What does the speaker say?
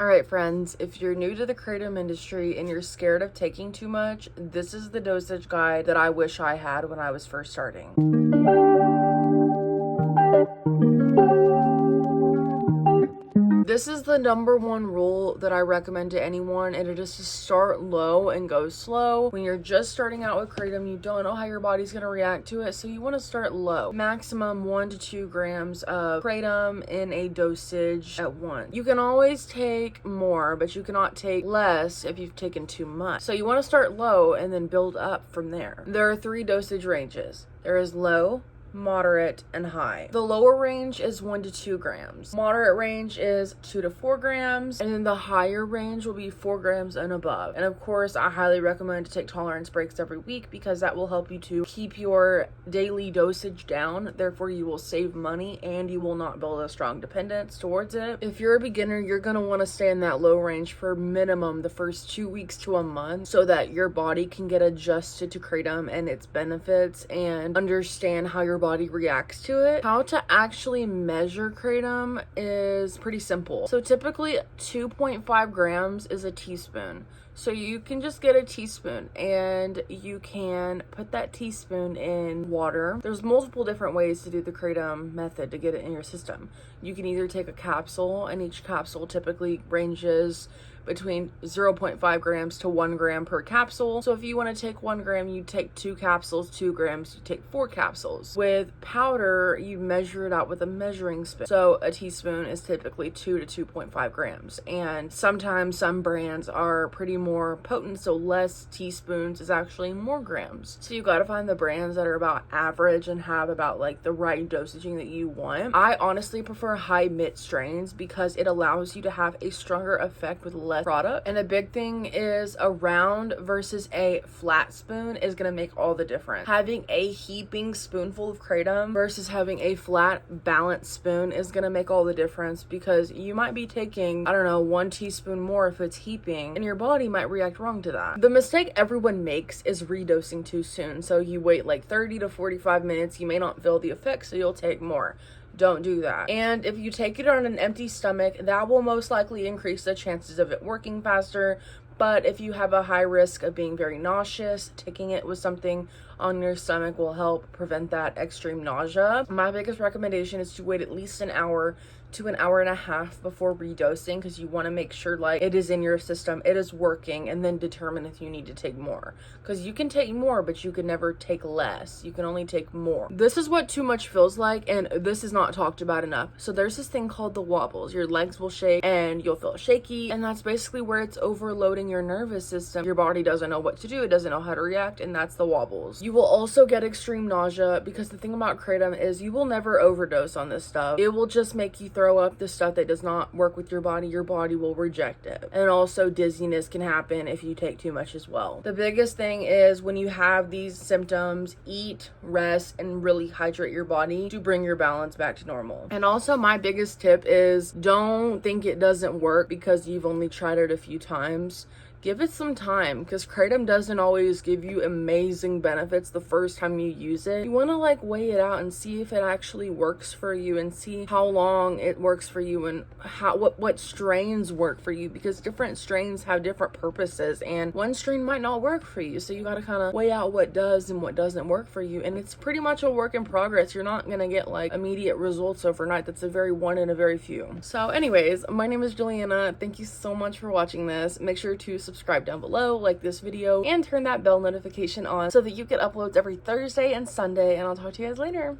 Alright friends, if you're new to the Kratom industry and you're scared of taking too much, this is the dosage guide that I wish I had when I was first starting. This is the number one rule that I recommend to anyone, and it is to start low and go slow. When you're just starting out with Kratom, you don't know how your body's going to react to it, so you want to start low. Maximum 1 to 2 grams of Kratom in a dosage at once. You can always take more, but you cannot take less if you've taken too much. So you want to start low and then build up from there. There are 3 dosage ranges. There is low, moderate, and high. The lower range is 1 to 2 grams. Moderate range is 2 to 4 grams, and then the higher range will be 4 grams and above. And of course, I highly recommend to take tolerance breaks every week because that will help you to keep your daily dosage down. Therefore, you will save money and you will not build a strong dependence towards it. If you're a beginner, you're going to want to stay in that low range for minimum the first 2 weeks to a month so that your body can get adjusted to Kratom and its benefits and understand how your body reacts to it. How to actually measure Kratom is pretty simple. So typically 2.5 grams is a teaspoon. So you can just get a teaspoon and you can put that teaspoon in water. There's multiple different ways to do the Kratom method to get it in your system. You can either take a capsule, and each capsule typically ranges between 0.5 grams to 1 gram per capsule. So if you want to take 1 gram, you take 2 capsules, 2 grams, you take 4 capsules. With powder, you measure it out with a measuring spoon. So a teaspoon is typically 2 to 2.5 grams. And sometimes some brands are pretty more potent, so less teaspoons is actually more grams. So you gotta find the brands that are about average and have about like the right dosaging that you want. I honestly prefer high mit strains because it allows you to have a stronger effect with less product. And a big thing is a round versus a flat spoon is going to make all the difference. Having a heaping spoonful of Kratom versus having a flat balanced spoon is going to make all the difference because you might be taking, I don't know, 1 teaspoon more if it's heaping, and your body might react wrong to that. The mistake everyone makes is redosing too soon. So you wait like 30 to 45 minutes, you may not feel the effect, so you'll take more. Don't do that. And if you take it on an empty stomach, that will most likely increase the chances of it working faster. But if you have a high risk of being very nauseous, taking it with something on your stomach will help prevent that extreme nausea. My biggest recommendation is to wait at least an hour to an hour and a half before redosing because you want to make sure like it is in your system, it is working, and then determine if you need to take more. Because you can take more, but you can never take less. You can only take more. This is what too much feels like, and this is not talked about enough. So there's this thing called the wobbles. Your legs will shake and you'll feel shaky, and that's basically where it's overloading your nervous system. Your body doesn't know what to do, it doesn't know how to react, and that's the wobbles. You will also get extreme nausea because the thing about Kratom is you will never overdose on this stuff. It will just make you throw up the stuff that does not work with your body will reject it. And also dizziness can happen if you take too much as well. The biggest thing is when you have these symptoms, eat, rest, and really hydrate your body to bring your balance back to normal. And also my biggest tip is don't think it doesn't work because you've only tried it a few times. Give it some time because Kratom doesn't always give you amazing benefits the first time you use it. You want to like weigh it out and see if it actually works for you and see how long it works for you and what strains work for you, because different strains have different purposes and one strain might not work for you. So you got to kind of weigh out what does and what doesn't work for you. And it's pretty much a work in progress. You're not going to get like immediate results overnight. That's a very one in a very few. So anyways, my name is Juliana. Thank you so much for watching this. Make sure to subscribe down below, like this video, and turn that bell notification on so that you get uploads every Thursday and Sunday, and I'll talk to you guys later.